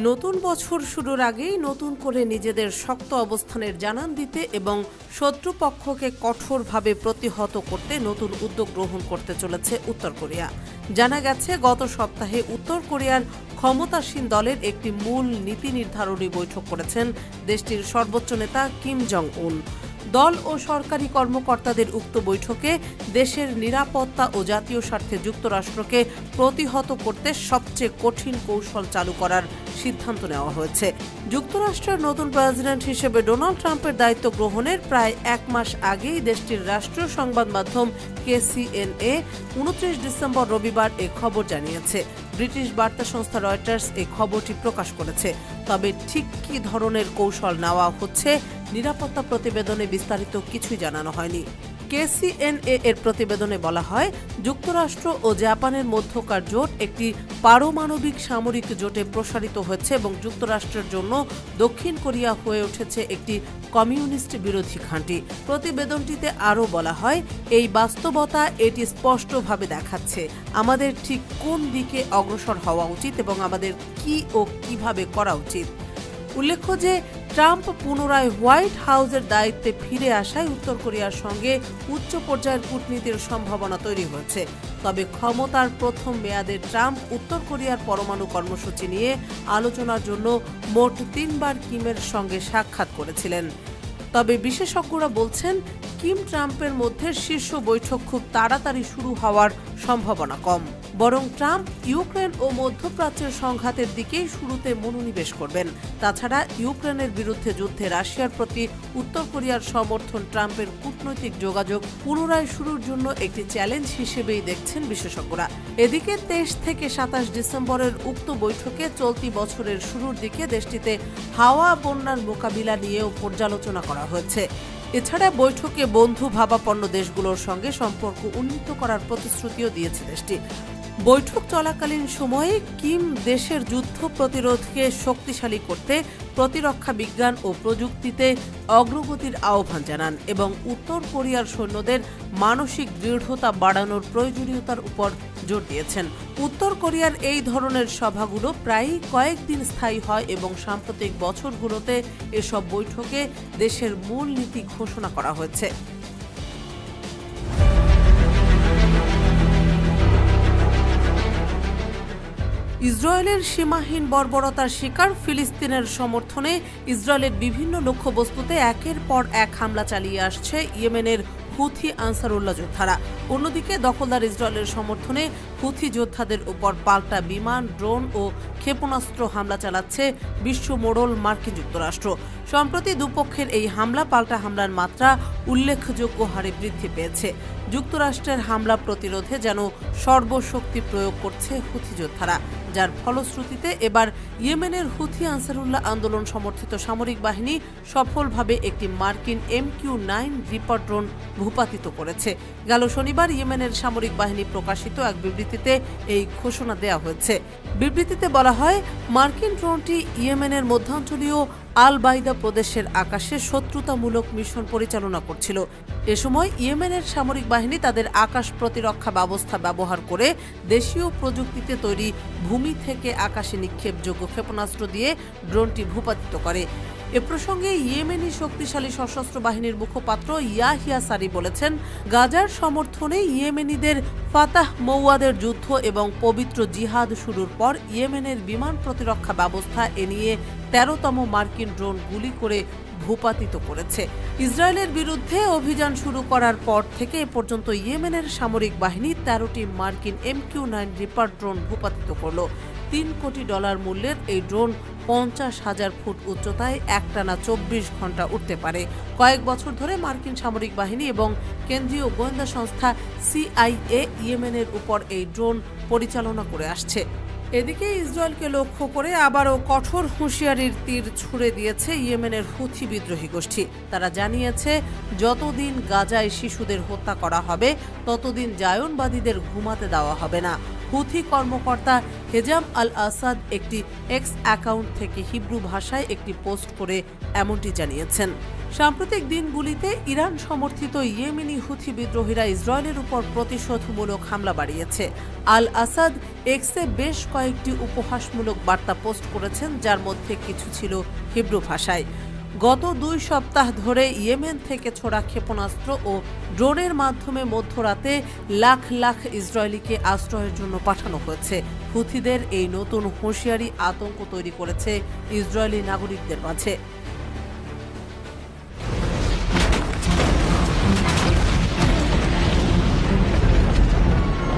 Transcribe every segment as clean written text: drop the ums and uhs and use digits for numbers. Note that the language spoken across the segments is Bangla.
নতুন বছর শুরুর আগেই নতুন করে নিজেদের শক্ত অবস্থানের জানান দিতে এবং শত্রুপক্ষকে কঠোরভাবে প্রতিহত করতে নতুন উদ্যোগ গ্রহণ করতে চলেছে উত্তর কোরিয়া। জানা গেছে, গত সপ্তাহে উত্তর কোরিয়ার ক্ষমতাসীন দলের একটি মূল নীতি নির্ধারণী বৈঠক করেছেন দেশটির সর্বোচ্চ নেতা কিম জং উন। দল ও সরকারি কর্মকর্তাদের উক্ত বৈঠকে দেশের নিরাপত্তা ও জাতীয় স্বার্থে যুক্তরাষ্ট্রকে প্রতিহত করতে সবচেয়ে কঠিন কৌশল চালু করার সিদ্ধান্ত নেওয়া হয়েছে। যুক্তরাষ্ট্রের নতুন প্রেসিডেন্ট হিসেবে ডোনাল্ড ট্রাম্পের দায়িত্ব গ্রহণের প্রায় এক মাস আগেই দেশটির রাষ্ট্রীয় সংবাদ মাধ্যম KCNA 29 ডিসেম্বর রবিবার এ খবর জানিয়েছে। ব্রিটিশ বার্তা সংস্থা রয়টার্স এই খবরটি প্রকাশ করেছে। তবে ঠিক কী ধরনের কৌশল নেওয়া হচ্ছে নিরাপত্তা প্রতিবেদনে বিস্তারিত কিছুই জানানো হয়নি। KCNA এর প্রতিবেদনে বলা হয়, যুক্তরাষ্ট্র ও জাপানের মধ্যকার জোট একটি পারমাণবিক সামরিক জোটে প্রসারিত হয়েছে এবং যুক্তরাষ্ট্রের জন্য দক্ষিণ কোরিয়া হয়ে উঠেছে একটি কমিউনিস্ট বিরোধী ঘাঁটি। প্রতিবেদনটিতে আরও বলা হয়, এই বাস্তবতা এটি স্পষ্টভাবে দেখাচ্ছে আমাদের ঠিক কোন দিকে অগ্রসর হওয়া উচিত এবং আমাদের কি ও কিভাবে করা উচিত। উল্লেখ্য যে ট্রাম্প পুনরায় হোয়াইট হাউসের দায়িত্বে ফিরে আসায় উত্তর কোরিয়ার সঙ্গে উচ্চ পর্যায়ের কূটনীতির সম্ভাবনা তৈরি হয়েছে। তবে ক্ষমতার প্রথম মেয়াদে ট্রাম্প উত্তর কোরিয়ার পরমাণু কর্মসূচি নিয়ে আলোচনার জন্য মোট 3 বার কিমের সঙ্গে সাক্ষাৎ করেছিলেন। তবে বিশেষজ্ঞরা বলছেন, কিম ট্রাম্পের মধ্যে শীর্ষ বৈঠক খুব তাড়াতাড়ি শুরু হওয়ার সম্ভাবনা কম। বরং ট্রাম্প ইউক্রেন ও মধ্যপ্রাচ্যের সংঘাতের দিকেই শুরুতে মনোনিবেশ করবেন। তাছাড়া ইউক্রেনের বিরুদ্ধে যুদ্ধে রাশিয়ার প্রতি উত্তর কোরিয়ার সমর্থন ট্রাম্পের কূটনৈতিক যোগাযোগ পুনরায় শুরুর জন্য একটি চ্যালেঞ্জ হিসেবেই দেখছেন বিশেষজ্ঞরা। এদিকে 23 থেকে 27 ডিসেম্বরের উক্ত বৈঠকে চলতি বছরের শুরুর দিকে দেশটিতে হাওয়া বন্যার মোকাবিলা নিয়েও পর্যালোচনা করা হয়েছে। এছাড়া বৈঠকে বন্ধু ভাবাপন্ন দেশগুলোর সঙ্গে সম্পর্ক উন্নীত করার প্রতিশ্রুতিও দিয়েছে দেশটি। বৈঠক চলাকালীন সময়ে কিম দেশের যুদ্ধ প্রতিরোধকে শক্তিশালী করতে প্রতিরক্ষা বিজ্ঞান ও প্রযুক্তিতে অগ্রগতির আহ্বান জানান এবং উত্তর কোরিয়ার সৈন্যদের মানসিক দৃঢ়তা বাড়ানোর প্রয়োজনীয়তার উপর জোর দিয়েছেন। উত্তর কোরিয়ার এই ধরনের সভাগুলো প্রায়ই কয়েকদিন স্থায়ী হয় এবং সাম্প্রতিক বছরগুলোতে এসব বৈঠকে দেশের মূল নীতি ঘোষণা করা হয়েছে। ইসরায়েলের সীমাহীন বর্বরতার শিকার ফিলিস্তিনের সমর্থনে ইসরায়েলের বিভিন্ন লক্ষ্যবস্তুতে একের পর এক হামলা চালিয়ে আসছে ইয়েমেনের হুথি আনসারুল্লাহ যোদ্ধারা। অন্যদিকে দখলদার ইসরায়েলের সমর্থনে হুথি যোদ্ধাদের উপর পাল্টা বিমান, ড্রোন ও ক্ষেপণাস্ত্র হামলা চালাচ্ছে বিশ্ব মোড়ল মার্কিন যুক্তরাষ্ট্র। সম্প্রতি দুপক্ষের এই হামলা পাল্টা হামলার মাত্রা উল্লেখযোগ্য হারে বৃদ্ধি পেয়েছে। যুক্তরাষ্ট্রের হামলা প্রতিরোধে যেন সর্বশক্তি প্রয়োগ করছে হুথি যোদ্ধারা, যার ফলশ্রুতিতে এবার ইয়েমেনের হুথি আনসারুল্লাহ আন্দোলন সমর্থিত সামরিক বাহিনী সফলভাবে একটি মার্কিন MQ-9 রিপার ড্রোন ভূপাতিত করেছে। গেল শনিবার ইয়েমেনের সামরিক বাহিনী প্রকাশিত এক বিবৃতিতে এই ঘোষণা দেওয়া হয়েছে। বিবৃতিতে বলা হয়, মার্কিন ড্রোনটি ইয়েমেনের মধ্যাঞ্চলীয় আল বাইদা প্রদেশের আকাশে শত্রুতামূলক মিশন পরিচালনা করছিল। এ সময় ইয়েমেনের সামরিক বাহিনী তাদের আকাশ প্রতিরক্ষা ব্যবস্থা ব্যবহার করে দেশীয় প্রযুক্তিতে তৈরি ভূমি থেকে আকাশে নিক্ষেপযোগ্য ক্ষেপণাস্ত্র দিয়ে ড্রোনটি ভূপাতিত করে। এ প্রসঙ্গে ইয়েমেনি শক্তিশালী সশস্ত্র বাহিনীর মুখপাত্র ইয়াহিয়া সারি বলেছেন, গাজার সমর্থনে ইয়েমেনিদের ফাতাহ মৌয়াদের যুদ্ধ এবং পবিত্র জিহাদ শুরুর পর ইয়েমেনের বিমান প্রতিরক্ষা ব্যবস্থা এ নিয়ে 13তম মার্কিন ড্রোন গুলি করে ভূপাতিত করেছে। ইসরায়েলের বিরুদ্ধে অভিযান শুরু করার পর থেকে এ পর্যন্ত ইয়েমেনের সামরিক বাহিনী 13টি মার্কিন MQ-9 রিপার ড্রোন ভূপাতিত করল। $3 কোটি মূল্যের এই ড্রোন 50,000 ফুট উচ্চতায় একটানা 24 ঘন্টা উঠতে পারে। কয়েক বছর ধরে মার্কিন সামরিক বাহিনী এবং কেন্দ্রীয় গোয়েন্দা সংস্থা CIA ইয়েমেনের উপর এই ড্রোন পরিচালনা করে আসছে। এদিকে ইসরায়েলকে লক্ষ্য করে আবারও কঠোর হুঁশিয়ারির তীর ছুড়ে দিয়েছে ইয়েমেনের হুথি বিদ্রোহী গোষ্ঠী। তারা জানিয়েছে, যতদিন গাজায় শিশুদের হত্যা করা হবে ততদিন জায়নবাদীদের ঘুমাতে দেওয়া হবে না। হুথি কর্মকর্তা হেজাম আল আসাদ একটি এক্স অ্যাকাউন্ট থেকে হিব্রু ভাষায় একটি পোস্ট করে এমনটি জানিয়েছেন। সাম্প্রতিক দিনগুলিতে ইরান সমর্থিত ইয়েমেনি হুথি বিদ্রোহীরা ইসরায়েলের উপর প্রতিশোধমূলক হামলা বাড়িয়েছে। আল আসাদ এক্সে বেশ কয়েকটি উপহাসমূলক বার্তা পোস্ট করেছেন, যার মধ্যে কিছু ছিল হিব্রু ভাষায়। গত 2 সপ্তাহ ধরে ইয়েমেন থেকে ছোড়া ক্ষেপণাস্ত্র ও ড্রোনের মাধ্যমে মধ্যরাতে লাখ লাখ ইসরায়েলিকে আশ্রয়ের জন্য পাঠানো হয়েছে। হুথিদের এই নতুন হুঁশিয়ারি আতঙ্ক তৈরি করেছে ইসরায়েলি নাগরিকদের মাঝে।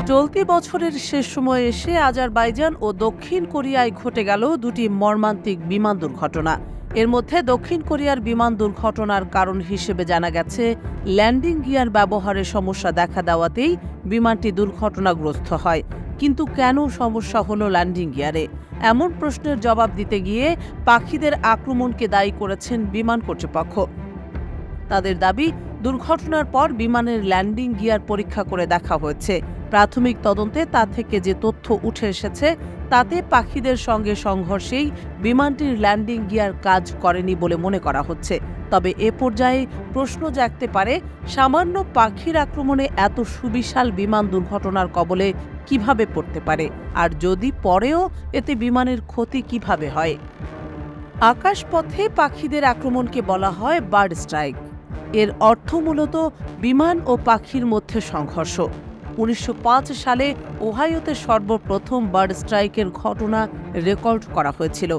চলতি বছরের শেষ সময়ে এসে আজারবাইজান ও দক্ষিণ কোরিয়ায় ঘটে গেল দুটি মর্মান্তিক বিমান দুর্ঘটনা। এর মধ্যে দক্ষিণ কোরিয়ার বিমান দুর্ঘটনার কারণ হিসেবে জানা গেছে ল্যান্ডিং গিয়ার ব্যবহারে সমস্যা দেখা দেওয়াতেই বিমানটি দুর্ঘটনাগ্রস্ত হয়। কিন্তু কেন সমস্যা হলো ল্যান্ডিং গিয়ারে? এমন প্রশ্নের জবাব দিতে গিয়ে পাখিদের আক্রমণকে দায়ী করেছেন বিমান কর্তৃপক্ষ। তাদের দাবি, দুর্ঘটনার পর বিমানের ল্যান্ডিং গিয়ার পরীক্ষা করে দেখা হয়েছে। প্রাথমিক তদন্তে তা থেকে যে তথ্য উঠে এসেছে তাতে পাখিদের সঙ্গে সংঘর্ষেই বিমানটির ল্যান্ডিং গিয়ার কাজ করেনি বলে মনে করা হচ্ছে। তবে এ পর্যায়ে প্রশ্ন জাগতে পারে, সামান্য পাখির আক্রমণে এত সুবিশাল বিমান দুর্ঘটনার কবলে কিভাবে পড়তে পারে, আর যদি পরেও এতে বিমানের ক্ষতি কিভাবে হয়। আকাশপথে পাখিদের আক্রমণকে বলা হয় বার্ড স্ট্রাইক। এর অর্থ মূলত বিমান ও পাখির মধ্যে সংঘর্ষ। 1905 সালে ওহাইওতে সর্বপ্রথম বার্ড স্ট্রাইকের ঘটনা রেকর্ড করা হয়েছিল।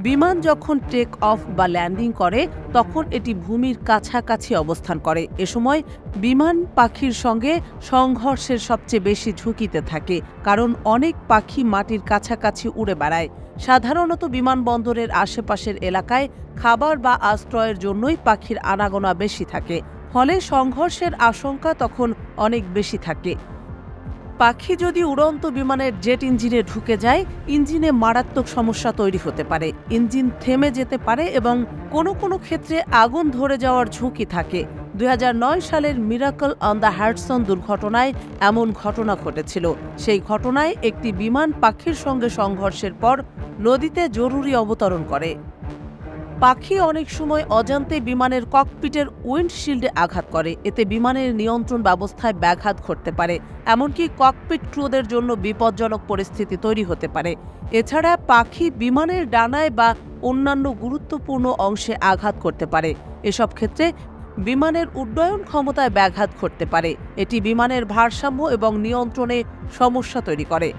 বিমান যখন টেক অফ বা ল্যান্ডিং করে তখন এটি ভূমির কাছাকাছি অবস্থান করে। এ সময় বিমান পাখির সঙ্গে সংঘর্ষের সবচেয়ে বেশি ঝুঁকিতে থাকে, কারণ অনেক পাখি মাটির কাছাকাছি উড়ে বেড়ায়। সাধারণত বিমানবন্দরের আশেপাশের এলাকায় খাবার বা আশ্রয়ের জন্যই পাখির আনাগোনা বেশি থাকে, ফলে সংঘর্ষের আশঙ্কা তখন অনেক বেশি থাকে। পাখি যদি উড়ন্ত বিমানের জেট ইঞ্জিনে ঢুকে যায়, ইঞ্জিনে মারাত্মক সমস্যা তৈরি হতে পারে। ইঞ্জিন থেমে যেতে পারে এবং কোনো কোনো ক্ষেত্রে আগুন ধরে যাওয়ার ঝুঁকি থাকে। 2009 সালের মিরাকল অন দ্য হাডসন দুর্ঘটনায় এমন ঘটনা ঘটেছিল। সেই ঘটনায় একটি বিমান পাখির সঙ্গে সংঘর্ষের পর নদীতে জরুরি অবতরণ করে। পাখি অনেক সময় অজান্তে বিমানের ককপিটের উইন্ডশিল্ডে আঘাত করে। এতে বিমানের নিয়ন্ত্রণ ব্যবস্থায় ব্যাঘাত ঘটতে পারে, এমনকি ককপিট ক্রুদের জন্য বিপজ্জনক পরিস্থিতি তৈরি হতে পারে। এছাড়া পাখি বিমানের ডানায় বা অন্যান্য গুরুত্বপূর্ণ অংশে আঘাত করতে পারে। এসব ক্ষেত্রে বিমানের উড্ডয়ন ক্ষমতায় ব্যাঘাত ঘটতে পারে। এটি বিমানের ভারসাম্য এবং নিয়ন্ত্রণে সমস্যা তৈরি করে।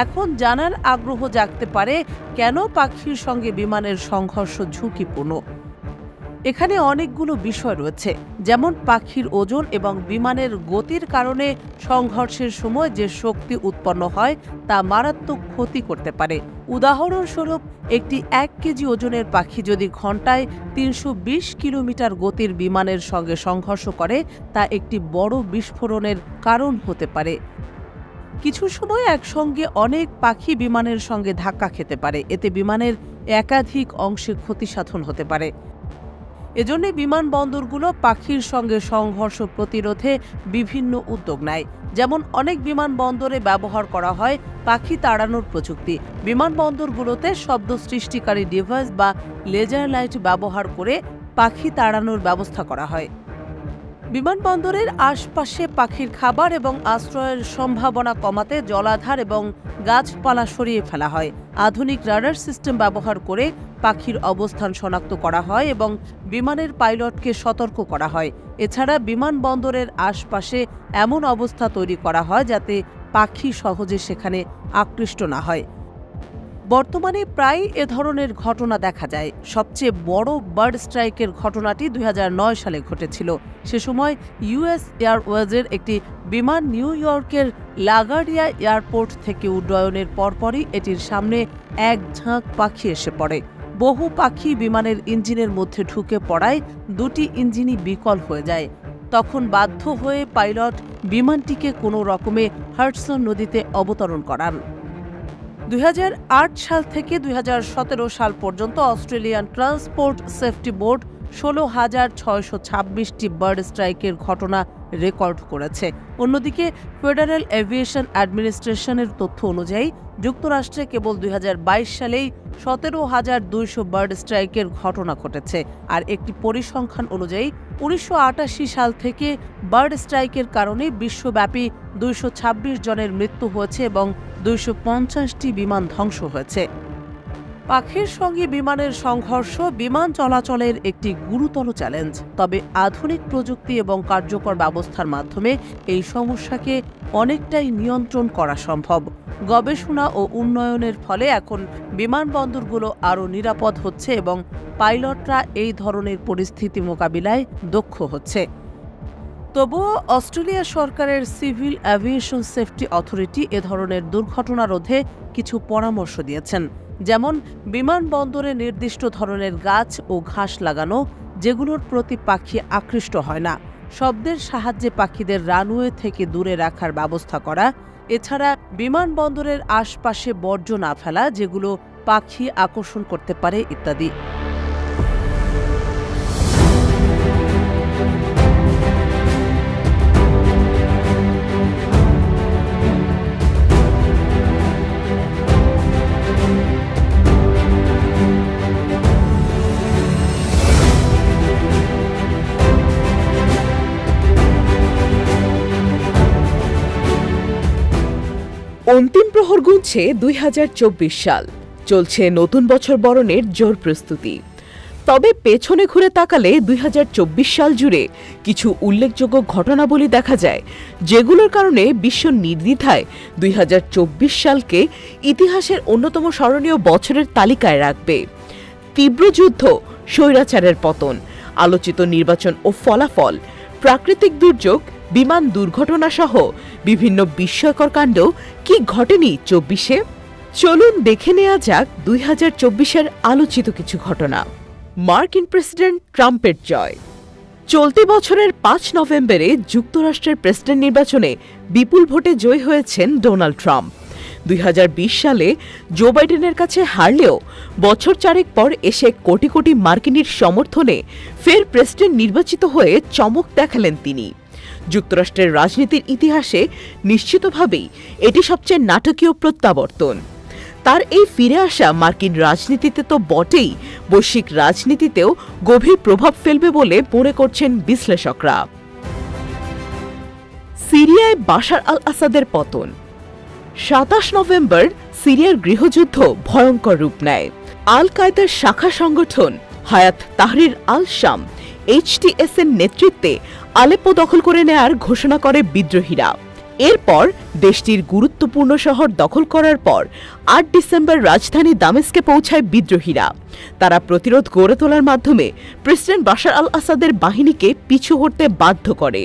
এখন জানার আগ্রহ জাগতে পারে, কেন পাখির সঙ্গে বিমানের সংঘর্ষ ঝুঁকিপূর্ণ। এখানে অনেকগুলো বিষয় রয়েছে, যেমন পাখির ওজন এবং বিমানের গতির কারণে সংঘর্ষের সময় যে শক্তি উৎপন্ন হয় তা মারাত্মক ক্ষতি করতে পারে। উদাহরণস্বরূপ, একটি 1 কেজি ওজনের পাখি যদি ঘন্টায় 320 কিলোমিটার গতির বিমানের সঙ্গে সংঘর্ষ করে, তা একটি বড় বিস্ফোরণের কারণ হতে পারে। কিছু সময় একসঙ্গে অনেক পাখি বিমানের সঙ্গে ধাক্কা খেতে পারে। এতে বিমানের একাধিক অংশে ক্ষতিসাধন হতে পারে। এজন্য বিমানবন্দরগুলো পাখির সঙ্গে সংঘর্ষ প্রতিরোধে বিভিন্ন উদ্যোগ নেয়। যেমন অনেক বিমানবন্দরে ব্যবহার করা হয় পাখি তাড়ানোর প্রযুক্তি। বিমানবন্দরগুলোতে শব্দ সৃষ্টিকারী ডিভাইস বা লেজার লাইট ব্যবহার করে পাখি তাড়ানোর ব্যবস্থা করা হয়। বিমানবন্দরের আশপাশে পাখির খাবার এবং আশ্রয়ের সম্ভাবনা কমাতে জলাধার এবং গাছপালা সরিয়ে ফেলা হয়। আধুনিক রাডার সিস্টেম ব্যবহার করে পাখির অবস্থান শনাক্ত করা হয় এবং বিমানের পাইলটকে সতর্ক করা হয়। এছাড়া বিমানবন্দরের আশপাশে এমন অবস্থা তৈরি করা হয় যাতে পাখি সহজে সেখানে আকৃষ্ট না হয়। বর্তমানে প্রায় এ ধরনের ঘটনা দেখা যায়। সবচেয়ে বড় বার্ড স্ট্রাইকের ঘটনাটি 2009 সালে ঘটেছিল। সে সময় ইউএস এয়ারওয়েজের একটি বিমান নিউ ইয়র্কের লাগার্ডিয়া এয়ারপোর্ট থেকে উড্ডয়নের পরপরই এটির সামনে এক ঝাঁক পাখি এসে পড়ে। বহু পাখি বিমানের ইঞ্জিনের মধ্যে ঢুকে পড়ায় দুটি ইঞ্জিনই বিকল হয়ে যায়। তখন বাধ্য হয়ে পাইলট বিমানটিকে কোনো রকমে হাডসন নদীতে অবতরণ করান। 2008 সাল থেকে 2017 সাল পর্যন্ত অস্ট্রেলিয়ান ট্রান্সপোর্ট সেফটি বোর্ড 16,626টি বার্ড স্ট্রাইকের ঘটনা রেকর্ড করেছে। অন্যদিকে ফেডারেল এভিয়েশন অ্যাডমিনিস্ট্রেশনের তথ্য অনুযায়ী যুক্তরাষ্ট্রে কেবল 2022 সালেই 17,200 বার্ড স্ট্রাইকের ঘটনা ঘটেছে। আর একটি পরিসংখ্যান অনুযায়ী 1988 সাল থেকে বার্ড স্ট্রাইকের কারণে বিশ্বব্যাপী 226 জনের মৃত্যু হয়েছে এবং 250টি বিমান ধ্বংস হয়েছে। পাখির সঙ্গে বিমানের সংঘর্ষ বিমান চলাচলের একটি গুরুতর চ্যালেঞ্জ। তবে আধুনিক প্রযুক্তি এবং কার্যকর ব্যবস্থার মাধ্যমে এই সমস্যাকে অনেকটাই নিয়ন্ত্রণ করা সম্ভব। গবেষণা ও উন্নয়নের ফলে এখন বিমানবন্দরগুলো আরও নিরাপদ হচ্ছে এবং পাইলটরা এই ধরনের পরিস্থিতি মোকাবিলায় দক্ষ হচ্ছে। তবুও অস্ট্রেলিয়া সরকারের সিভিল অ্যাভিয়েশন সেফটি অথরিটি এ ধরনের দুর্ঘটনা রোধে কিছু পরামর্শ দিয়েছেন, যেমন বিমানবন্দরে নির্দিষ্ট ধরনের গাছ ও ঘাস লাগানো, যেগুলোর প্রতি পাখি আকৃষ্ট হয় না, শব্দের সাহায্যে পাখিদের রানওয়ে থেকে দূরে রাখার ব্যবস্থা করা, এছাড়া বিমানবন্দরের আশপাশে বর্জ্য না ফেলা, যেগুলো পাখি আকর্ষণ করতে পারে ইত্যাদি। অন্তিম প্রহর গুনছে 2024 সাল। চলছে নতুন বছর বরণের জোর প্রস্তুতি। তবে পেছনে ঘুরে তাকালে 2024 সাল জুড়ে কিছু উল্লেখযোগ্য ঘটনাবলী দেখা যায়, যেগুলোর কারণে বিশ্ব নির্দ্বিধায় 2024 সালকে ইতিহাসের অন্যতম স্মরণীয় বছরের তালিকায় রাখবে। তীব্র যুদ্ধ, স্বৈরাচারের পতন, আলোচিত নির্বাচন ও ফলাফল, প্রাকৃতিক দুর্যোগ, বিমান দুর্ঘটনা সহ বিভিন্ন বিস্ময়কর কাণ্ড কি ঘটেনি 24-এ? চলুন দেখে নেওয়া যাক 2024-এর আলোচিত কিছু ঘটনা। মার্কিন প্রেসিডেন্ট ট্রাম্পের জয়। চলতি বছরের 5 নভেম্বরে যুক্তরাষ্ট্রের প্রেসিডেন্ট নির্বাচনে বিপুল ভোটে জয়ী হয়েছেন ডোনাল্ড ট্রাম্প। 2020 সালে জো বাইডেনের কাছে হারলেও বছর চারেক পর এসে কোটি কোটি মার্কিনীর সমর্থনে ফের প্রেসিডেন্ট নির্বাচিত হয়ে চমক দেখালেন তিনি। যুক্তরাষ্ট্রের রাজনীতির ইতিহাসে নিশ্চিতভাবেই এটি সবচেয়ে নাটকীয় প্রত্যাবর্তন। তার এই ফিরে আসা মার্কিন রাজনীতিতে তো বটেই, বৈশ্বিক রাজনীতিতেও গভীর প্রভাব ফেলবে বলে মনে করছেন বিশ্লেষকরা। সিরিয়ায় বাশার আল আসাদের পতন। 27 নভেম্বর সিরিয়ার গৃহযুদ্ধ ভয়ঙ্কর রূপ নেয়। আল কায়দার শাখা সংগঠন হায়াত তাহরির আল শাম HTS এর নেতৃত্বে আলেপ্পো দখল করে নেয়ার ঘোষণা করে বিদ্রোহীরা। এরপর দেশটির গুরুত্বপূর্ণ শহর দখল করার পর 8 ডিসেম্বর রাজধানী দামেস্কে পৌঁছায় বিদ্রোহীরা। তারা প্রতিরোধ গড়ে তোলার মাধ্যমে প্রেসিডেন্ট বাশার আল আসাদের বাহিনীকে পিছু হটতে বাধ্য করে।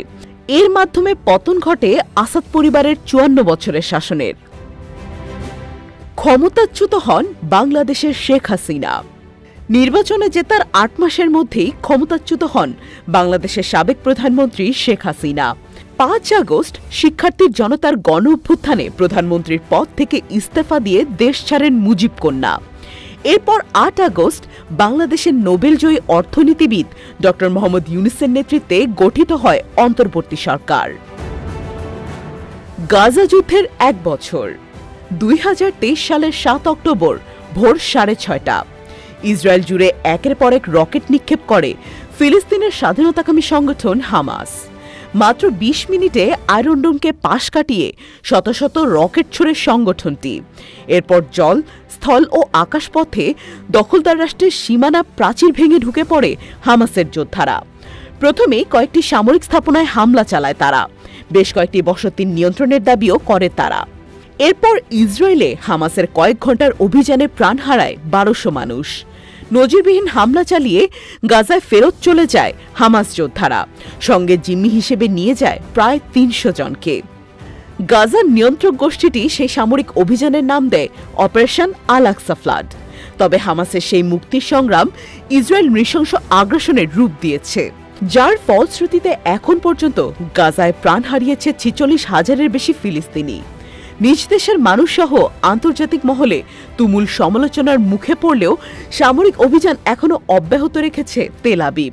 এর মাধ্যমে পতন ঘটে আসাদ পরিবারের 54 বছরের শাসনের। ক্ষমতাচ্যুত হন বাংলাদেশের শেখ হাসিনা। নির্বাচনে জেতার 8 মাসের মধ্যেই ক্ষমতাচ্যুত হন বাংলাদেশের সাবেক প্রধানমন্ত্রী শেখ হাসিনা। 5 আগস্ট শিক্ষার্থীর জনতার গণ অভ্যুত্থানে প্রধানমন্ত্রীর পদ থেকে ইস্তফা দিয়ে দেশ ছাড়েন মুজিব কন্যা। এরপর 8 আগস্ট বাংলাদেশের নোবেলজয়ী অর্থনীতিবিদ ড. মোহাম্মদ ইউনূসের নেতৃত্বে গঠিত হয় অন্তর্বর্তী সরকার। গাজা যুদ্ধের 1 বছর। 2023 সালের 7 অক্টোবর ভোর 6:30 ইসরায়েল জুড়ে একের পর এক রকেট নিক্ষেপ করে ফিলিস্তিনের স্বাধীনতাকামী সংগঠন হামাস। মাত্র 20 মিনিটে আয়রন ডোমকে পাশ কাটিয়ে শত শত রকেট ছোড়ে সংগঠনটি। এরপর জল, স্থল ও আকাশপথে দখলদার রাষ্ট্রের সীমানা প্রাচীর ভেঙে ঢুকে পড়ে হামাসের যোদ্ধারা। প্রথমে কয়েকটি সামরিক স্থাপনায় হামলা চালায় তারা। বেশ কয়েকটি বসতির নিয়ন্ত্রণের দাবিও করে তারা। এরপর ইসরায়েলে হামাসের কয়েক ঘণ্টার অভিযানে প্রাণ হারায় 1200 মানুষ। নজিরবিহীন হামলা চালিয়ে গাজায় ফেরত চলে যায় হামাস যোদ্ধারা, সঙ্গে জিম্মি হিসেবে নিয়ে যায় প্রায় 300 জনকে। গাজার নিয়ন্ত্রক গোষ্ঠীটি সেই সামরিক অভিযানের নাম দেয় অপারেশন আল আকসা ফ্লাড। তবে হামাসের সেই মুক্তির সংগ্রাম ইসরায়েল নৃশংস আগ্রাসনের রূপ দিয়েছে, যার ফলশ্রুতিতে এখন পর্যন্ত গাজায় প্রাণ হারিয়েছে 46,000-এর বেশি ফিলিস্তিনি। নিজ দেশের মানুষসহ আন্তর্জাতিক মহলে তুমুল সমালোচনার মুখে পড়লেও সামরিক অভিযান এখনো অব্যাহত রেখেছে তেল আবিব।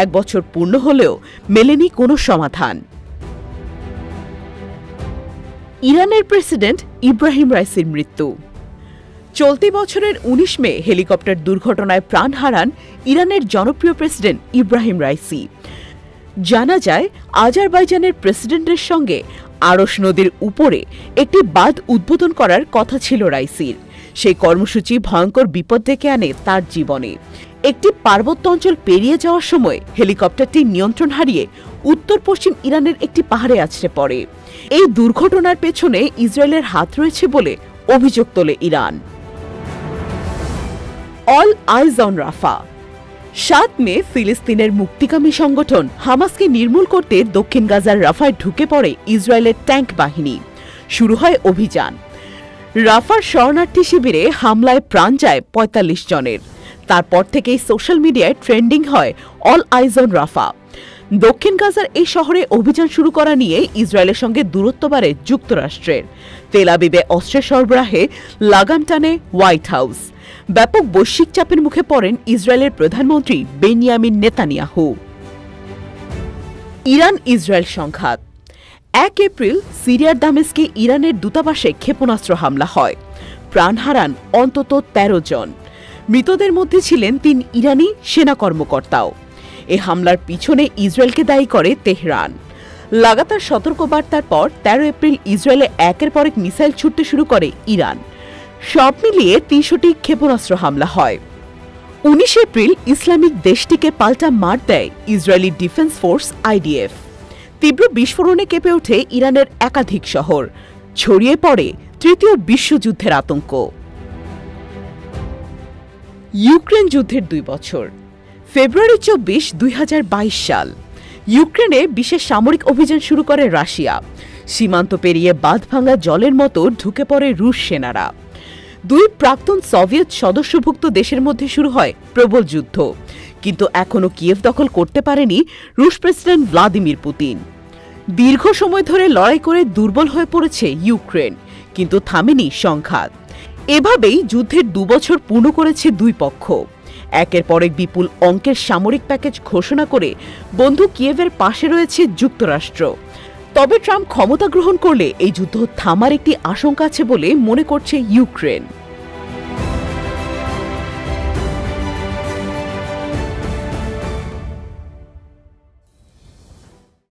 1 বছর পূর্ণ হলেও মেলেনি কোনো সমাধান। ইরানের প্রেসিডেন্ট ইব্রাহিম রাইসির মৃত্যু। চলতি বছরের 19 মে হেলিকপ্টার দুর্ঘটনায় প্রাণ হারান ইরানের জনপ্রিয় প্রেসিডেন্ট ইব্রাহিম রাইসি। জানা যায়, আজারবাইজানের প্রেসিডেন্টের সঙ্গে আরশ নদীর উপরে একটি বাঁধ উদ্বোধন করার কথা ছিল রাইসির। সেই কর্মসূচি ভয়ঙ্কর বিপদ ডেকে আনে তার জীবনে। একটি পার্বত্য অঞ্চল পেরিয়ে যাওয়ার সময় হেলিকপ্টারটি নিয়ন্ত্রণ হারিয়ে উত্তর পশ্চিম ইরানের একটি পাহাড়ে আছড়ে পড়ে। এই দুর্ঘটনার পেছনে ইসরায়েলের হাত রয়েছে বলে অভিযোগ তোলে ইরান। অল আইজ অন রাফা। 7 মে ফিলিস্তিনের মুক্তিকামী সংগঠন হামাসকে নির্মূল করতে দক্ষিণ গাজার রাফায় ঢুকে পড়ে ইসরায়েলের ট্যাঙ্ক বাহিনী। শুরু হয় অভিযান। রাফার শরণার্থী শিবিরে হামলায় প্রাণ যায় 45 জনের। তারপর থেকেই সোশ্যাল মিডিয়ায় ট্রেন্ডিং হয় অল আইজ অন রাফা। দক্ষিণ গাজার এই শহরে অভিযান শুরু করা নিয়ে ইসরায়েলের সঙ্গে দূরত্ব বাড়ে যুক্তরাষ্ট্রের। তেল আবিবে অস্ত্রের সরবরাহে লাগাম টানে হোয়াইট হাউস। ব্যাপক বৈশ্বিক চাপের মুখে পড়েন ইসরায়েলের প্রধানমন্ত্রী বেনিয়ামিন নেতানিয়াহু। ইরান ইসরায়েল সংঘাত। 1 এপ্রিল সিরিয়ার দামেস্কে ইরানের দূতাবাসে ক্ষেপণাস্ত্র হামলা হয়। প্রাণ হারান অন্তত 13 জন। মৃতদের মধ্যে ছিলেন 3 ইরানি সেনা কর্মকর্তাও। এ হামলার পিছনে ইসরায়েলকে দায়ী করে তেহরান। লাগাতার সতর্কবার্তার পর 13 এপ্রিল ইসরায়েলে একের পর এক মিসাইল ছুটতে শুরু করে ইরান। সব মিলিয়ে 300টি ক্ষেপণাস্ত্র হামলা হয়। 19 এপ্রিল ইসলামিক দেশটিকে পাল্টা মার দেয় ইসরায়েলি ডিফেন্স ফোর্স IDF। তীব্র বিস্ফোরণে কেঁপে ওঠে ইরানের একাধিক শহর। ছড়িয়ে পড়ে তৃতীয় বিশ্বযুদ্ধের আতঙ্ক। ইউক্রেন যুদ্ধের 2 বছর। ফেব্রুয়ারি 24, 2022 সাল। ইউক্রেনে বিশেষ সামরিক অভিযান শুরু করে রাশিয়া। সীমান্ত পেরিয়ে বাঁধ ভাঙা জলের মতো ঢুকে পড়ে রুশ সেনারা। 2 প্রাক্তন সোভিয়েত সদস্যভুক্ত দেশের মধ্যে শুরু হয় প্রবল যুদ্ধ। কিন্তু এখনও কিয়েভ দখল করতে পারেনি রুশ প্রেসিডেন্ট ভ্লাদিমির পুতিন। দীর্ঘ সময় ধরে লড়াই করে দুর্বল হয়ে পড়েছে ইউক্রেন, কিন্তু থামেনি সংঘাত। এভাবেই যুদ্ধের 2 বছর পূর্ণ করেছে 2 পক্ষ। একের পর এক বিপুল অঙ্কের সামরিক প্যাকেজ ঘোষণা করে বন্ধু কিয়েভের পাশে রয়েছে যুক্তরাষ্ট্র। তবে ট্রাম্প ক্ষমতা গ্রহণ করলে এই যুদ্ধ থামার একটি আশঙ্কা আছে বলে মনে করছে ইউক্রেন।